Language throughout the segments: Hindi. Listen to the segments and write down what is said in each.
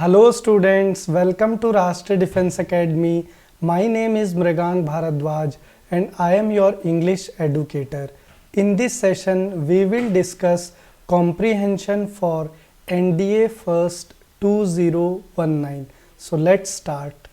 Hello students, welcome to Rashtriya Defence Academy. My name is Mrigang Bharadwaj and I am your English educator. In this session, we will discuss comprehension for NDA First 2019. So let's start.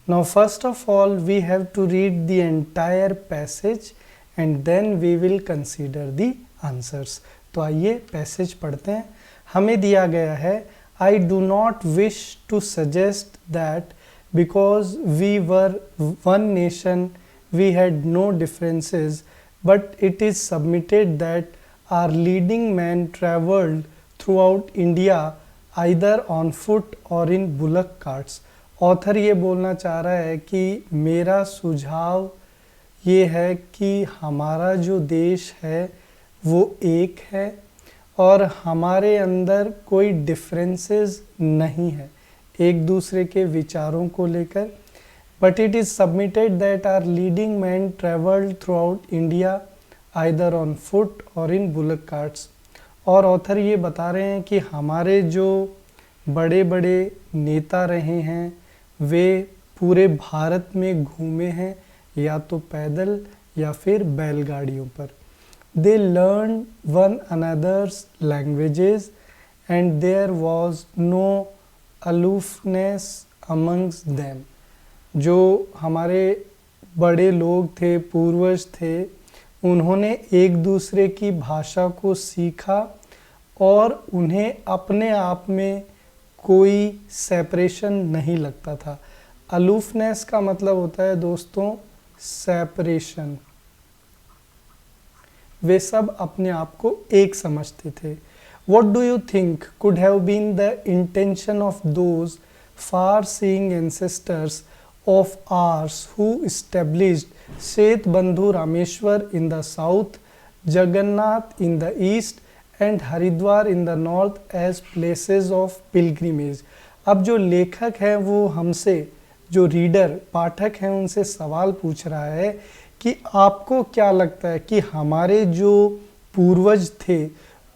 Now first of all, we have to read the entire passage and then we will consider the answers. तो आइए पैसेज पढ़ते हैं. हमें दिया गया है I do not wish to suggest that because we were one nation we had no differences, but it is submitted that our leading men travelled throughout India either on foot or in bullock carts. Author ये बोलना चाह रहा है कि मेरा सुझाव ये है कि हमारा जो देश है वो एक है और हमारे अंदर कोई डिफरेंसेस नहीं है एक दूसरे के विचारों को लेकर. But it is submitted that our leading men travelled throughout India either on foot or in bullock carts. और ऑथर ये बता रहे हैं कि हमारे जो बड़े बड़े नेता रहे हैं वे पूरे भारत में घूमे हैं या तो पैदल या फिर बैलगाड़ियों पर. They learned one another's languages and there was no aloofness amongst them. जो हमारे बड़े लोग थे, पूर्वज थे, उन्होंने एक दूसरे की भाषा को सीखा और उन्हें अपने आप में कोई सेपरेशन नहीं लगता था. अलोफनेस का मतलब होता है दोस्तों सेपरेशन. वे सब अपने आप को एक समझते थे. What do you think could have been the intention of those far-seeing ancestors of ours who established Shet Bandhu Rameshwar in the south, Jagannath in the east and Haridwar in the north as places of pilgrimage? अब जो लेखक है वो हमसे, जो रीडर पाठक हैं, उनसे सवाल पूछ रहा है कि आपको क्या लगता है कि हमारे जो पूर्वज थे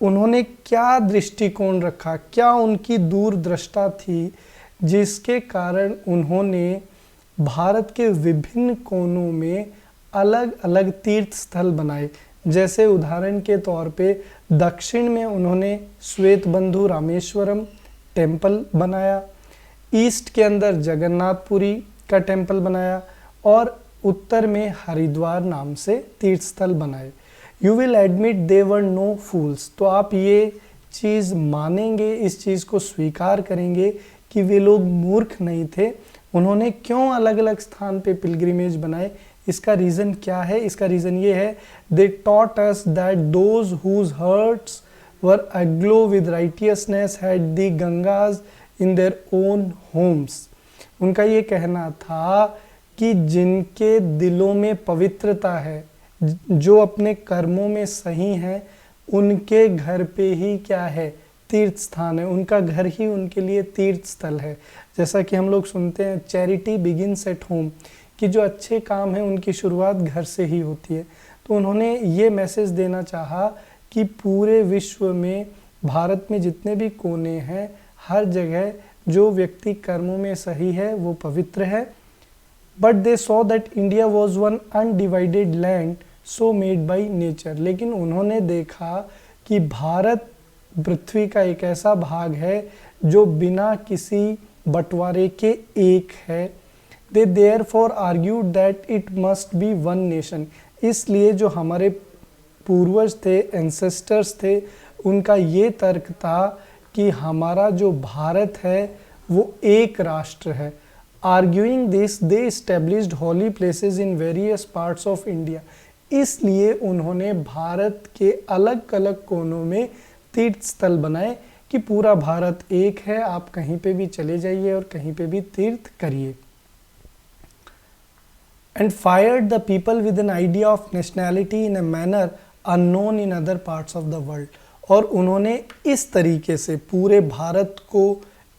उन्होंने क्या दृष्टिकोण रखा, क्या उनकी दूरदृष्टा थी जिसके कारण उन्होंने भारत के विभिन्न कोनों में अलग अलग तीर्थ स्थल बनाए. जैसे उदाहरण के तौर पे दक्षिण में उन्होंने श्वेत बंधु रामेश्वरम टेम्पल बनाया, ईस्ट के अंदर जगन्नाथपुरी का टेम्पल बनाया और उत्तर में हरिद्वार नाम से तीर्थ स्थल बनाए. You will admit they were no fools. तो आप ये चीज़ मानेंगे, इस चीज़ को स्वीकार करेंगे कि वे लोग मूर्ख नहीं थे. उन्होंने क्यों अलग अलग स्थान पे पिलग्रिमेज बनाए? इसका रीज़न क्या है? इसका रीज़न ये है they taught us that those whose hearts were aglow with righteousness had the Ganges in their own homes. उनका ये कहना था कि जिनके दिलों में पवित्रता है, जो अपने कर्मों में सही हैं, उनके घर पे ही क्या है? तीर्थ स्थान है. उनका घर ही उनके लिए तीर्थ स्थल है. जैसा कि हम लोग सुनते हैं चैरिटी बिगिंस एट होम, कि जो अच्छे काम हैं उनकी शुरुआत घर से ही होती है. तो उन्होंने ये मैसेज देना चाहा कि पूरे विश्व में, भारत में जितने भी कोने हैं, हर जगह जो व्यक्ति कर्मों में सही है वो पवित्र है. But they saw that India was one undivided land so made by nature. लेकिन उन्होंने देखा कि भारत पृथ्वी का एक ऐसा भाग है जो बिना किसी बंटवारे के एक है. They therefore argued that it must be one nation. इसलिए जो हमारे पूर्वज थे, एंसेस्टर्स थे, उनका ये तर्क था कि हमारा जो भारत है वो एक राष्ट्र है. Arguing this, they established holy places in various parts of India. इसलिए उन्होंने भारत के अलग अलग कोनों में तीर्थ स्थल बनाए कि पूरा भारत एक है, आप कहीं पे भी चले जाइए और कहीं पे भी तीर्थ करिए. And fired the people with an idea of nationality in a manner unknown in other parts of the world. और उन्होंने इस तरीके से पूरे भारत को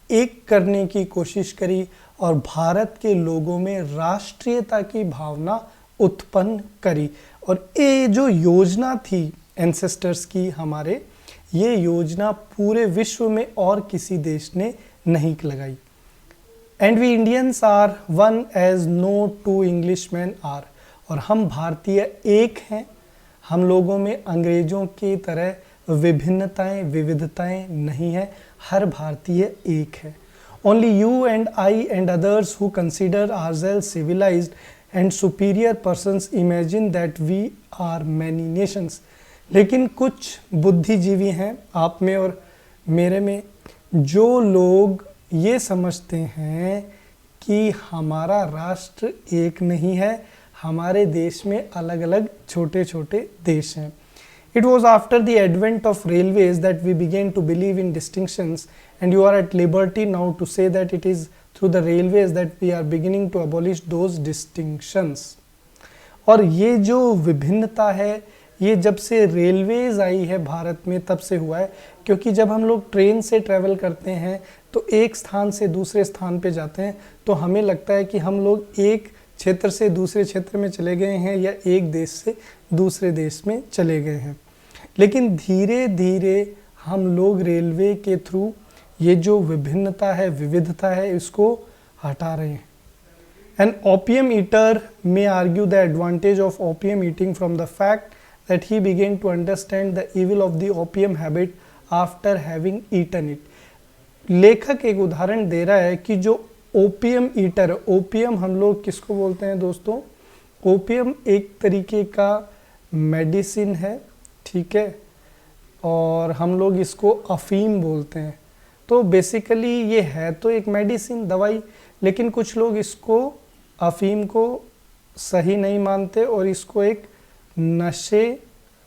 एक करने की कोशिश करी और भारत के लोगों में राष्ट्रीयता की भावना उत्पन्न करी. और ये जो योजना थी एंसेस्टर्स की हमारे, ये योजना पूरे विश्व में और किसी देश ने नहीं लगाई। And we Indians are one as no two Englishmen are, और हम भारतीय एक हैं, हम लोगों में अंग्रेजों की तरह विभिन्नताएं विविधताएं नहीं है, हर भारतीय एक है। Only you and I and others who consider ourselves civilized and superior persons imagine that we are many nations। लेकिन कुछ बुद्धिजीवी हैं आप में और मेरे में, जो लोग ये समझते हैं कि हमारा राष्ट्र एक नहीं है, हमारे देश में अलग अलग छोटे छोटे देश हैं। It was after the advent of railways that we began to believe in distinctions, and you are at liberty now to say that it is through the railways that we are beginning to abolish those distinctions। और ये जो विभिन्नता है ये जब से रेलवेज आई है भारत में तब से हुआ है, क्योंकि जब हम लोग ट्रेन से ट्रैवल करते हैं तो एक स्थान से दूसरे स्थान पे जाते हैं तो हमें लगता है कि हम लोग एक क्षेत्र से दूसरे क्षेत्र में चले गए हैं या एक देश से दूसरे देश में चले गए हैं। लेकिन धीरे धीरे हम लोग रेलवे के थ्रू ये जो विभिन्नता है विविधता है इसको हटा रहे हैं। An opium eater may argue the advantage of opium eating from the fact that he began to understand the evil of the opium habit after having eaten it। लेखक एक उदाहरण दे रहा है कि जो ओपियम ईटर, ओपियम हम लोग किसको बोलते हैं दोस्तों? ओपियम एक तरीके का मेडिसिन है, ठीक है, और हम लोग इसको अफीम बोलते हैं। तो बेसिकली ये है तो एक मेडिसिन दवाई, लेकिन कुछ लोग इसको अफीम को सही नहीं मानते और इसको एक नशे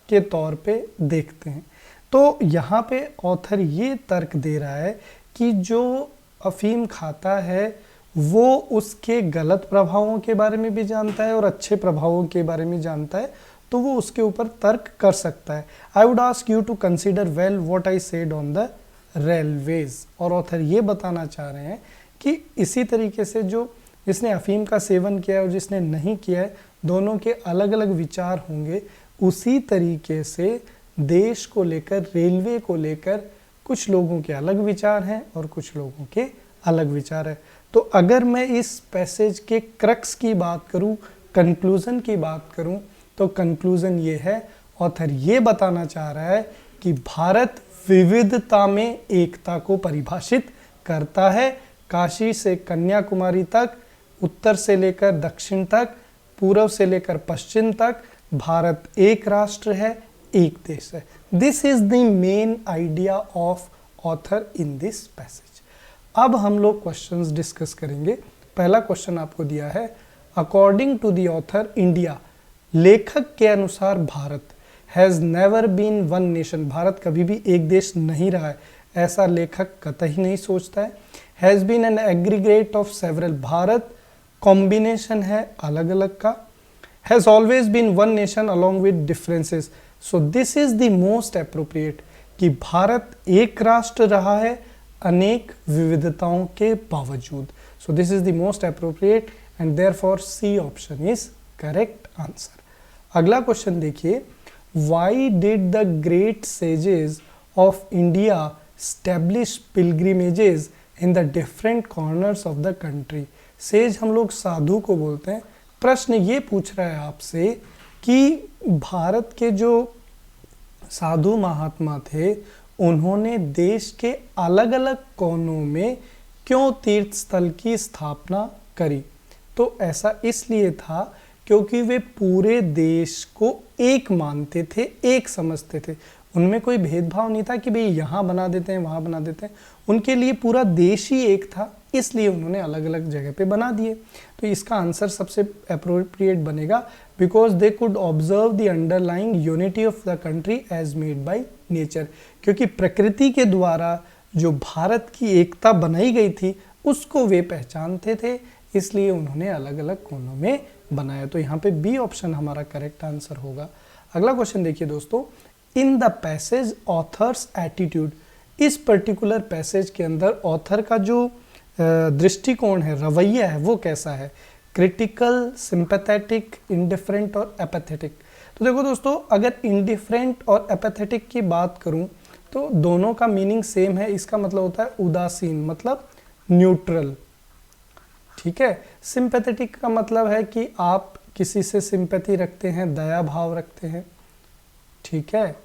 के तौर पे देखते हैं। तो यहाँ पे ऑथर ये तर्क दे रहा है कि जो अफीम खाता है वो उसके गलत प्रभावों के बारे में भी जानता है और अच्छे प्रभावों के बारे में जानता है, तो वो उसके ऊपर तर्क कर सकता है। I would ask you to consider well what I said on the railways. और ऑथर ये बताना चाह रहे हैं कि इसी तरीके से जो जिसने अफीम का सेवन किया है और जिसने नहीं किया है, दोनों के अलग अलग विचार होंगे। उसी तरीके से देश को लेकर, रेलवे को लेकर कुछ लोगों के अलग विचार हैं और कुछ लोगों के अलग विचार है। तो अगर मैं इस पैसेज के क्रक्स की बात करूं, कंक्लूजन की बात करूं, तो कंक्लूजन ये है, ऑथर ये बताना चाह रहा है कि भारत विविधता में एकता को परिभाषित करता है। काशी से कन्याकुमारी तक, उत्तर से लेकर दक्षिण तक, पूर्व से लेकर पश्चिम तक भारत एक राष्ट्र है, एक देश है। This is the main idea of author in this passage. अब हम लोग क्वेश्चंस डिस्कस करेंगे। पहला क्वेश्चन आपको दिया है, according to the author India, लेखक के अनुसार भारत has never been one nation, भारत कभी भी एक देश नहीं रहा है, ऐसा लेखक कतई नहीं सोचता है। Has been an aggregate of several, भारत कॉम्बिनेशन है अलग अलग का। Has always been one nation along with differences, so this is the most appropriate, कि भारत एक राष्ट्र रहा है अनेक विविधताओं के बावजूद। So this is the most appropriate and therefore C option is correct answer. अगला क्वेश्चन देखिए, why did the great sages of India establish pilgrimages in the different corners of the country. Sage हम लोग साधु को बोलते हैं। प्रश्न ये पूछ रहा है आपसे कि भारत के जो साधु महात्मा थे उन्होंने देश के अलग अलग कोनों में क्यों तीर्थ स्थल की स्थापना करी। तो ऐसा इसलिए था क्योंकि वे पूरे देश को एक मानते थे, एक समझते थे। उनमें कोई भेदभाव नहीं था कि भाई यहाँ बना देते हैं वहाँ बना देते हैं, उनके लिए पूरा देश ही एक था, इसलिए उन्होंने अलग अलग जगह पे बना दिए। तो इसका आंसर सबसे अप्रोप्रिएट बनेगा, because they could observe the underlying unity of the country as made by nature, क्योंकि प्रकृति के द्वारा जो भारत की एकता बनाई गई थी उसको वे पहचानते थे, इसलिए उन्होंने अलग अलग कोनों में बनाया। तो यहाँ पे बी ऑप्शन हमारा करेक्ट आंसर होगा। अगला क्वेश्चन देखिए दोस्तों, in the passage authors attitude, इस पर्टिकुलर पैसेज के अंदर ऑथर का जो दृष्टिकोण है, रवैया है, वो कैसा है? क्रिटिकल, सिंपैथेटिक, इंडिफरेंट और एपैथेटिक। तो देखो दोस्तों, अगर इंडिफरेंट और एपैथेटिक की बात करूं तो दोनों का मीनिंग सेम है, इसका मतलब होता है उदासीन, मतलब न्यूट्रल। ठीक है। सिंपैथेटिक का मतलब है कि आप किसी से सिंपैथी रखते हैं, दया भाव रखते हैं। ठीक है।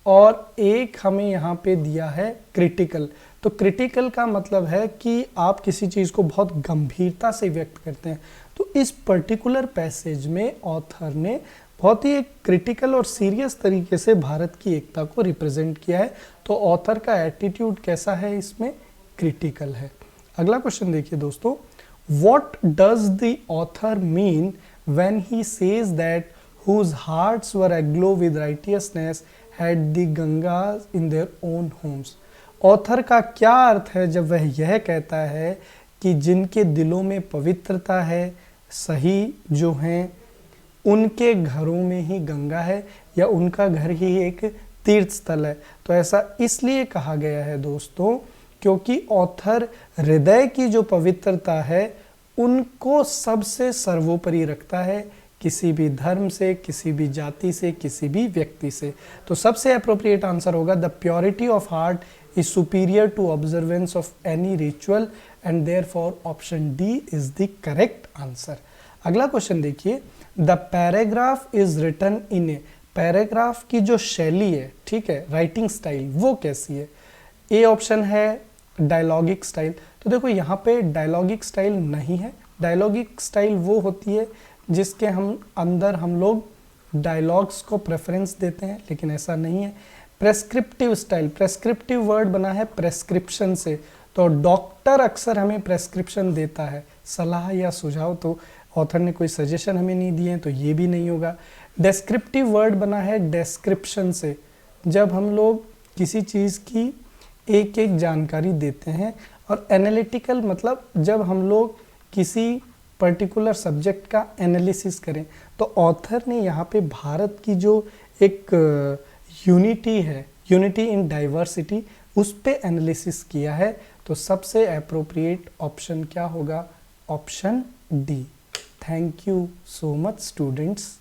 और एक हमें यहाँ पे दिया है क्रिटिकल। तो क्रिटिकल का मतलब है कि आप किसी चीज़ को बहुत गंभीरता से व्यक्त करते हैं। तो इस पर्टिकुलर पैसेज में ऑथर ने बहुत ही एक क्रिटिकल और सीरियस तरीके से भारत की एकता को रिप्रेजेंट किया है। तो ऑथर का एटीट्यूड कैसा है, इसमें क्रिटिकल है। अगला क्वेश्चन देखिए दोस्तों, what does the author mean when he says that whose hearts were aglow with righteousness had the Gangas in their own homes। Author का क्या अर्थ है जब वह यह कहता है कि जिनके दिलों में पवित्रता है, सही जो हैं, उनके घरों में ही गंगा है, या उनका घर ही एक तीर्थ स्थल है। तो ऐसा इसलिए कहा गया है दोस्तों क्योंकि ऑथर हृदय की जो पवित्रता है उनको सबसे सर्वोपरि रखता है, किसी भी धर्म से, किसी भी जाति से, किसी भी व्यक्ति से। तो सबसे अप्रोप्रिएट आंसर होगा the purity of heart is superior to observance of any ritual and therefore option D is the correct answer. अगला क्वेश्चन देखिए, the paragraph is written in A. पैराग्राफ की जो शैली है, ठीक है, राइटिंग स्टाइल, वो कैसी है? ए ऑप्शन है डायलॉगिक स्टाइल। तो देखो यहाँ पे डायलॉगिक स्टाइल नहीं है। डायलॉगिक स्टाइल वो होती है जिसके अंदर हम लोग डायलॉग्स को प्रेफरेंस देते हैं, लेकिन ऐसा नहीं है। प्रेस्क्रिप्टिव स्टाइल, प्रेस्क्रिप्टिव वर्ड बना है प्रेस्क्रिप्शन से, तो डॉक्टर अक्सर हमें प्रेस्क्रिप्शन देता है, सलाह या सुझाव, तो ऑथर ने कोई सजेशन हमें नहीं दिए, तो ये भी नहीं होगा। डेस्क्रिप्टिव वर्ड बना है डेस्क्रिप्शन से, जब हम लोग किसी चीज़ की एक एक जानकारी देते हैं। और एनालिटिकल मतलब जब हम लोग किसी पर्टिकुलर सब्जेक्ट का एनालिसिस करें। तो ऑथर ने यहाँ पे भारत की जो एक यूनिटी है, यूनिटी इन डाइवर्सिटी, उस पे एनालिसिस किया है। तो सबसे एप्रोप्रिएट ऑप्शन क्या होगा? Option D. Thank you so much students.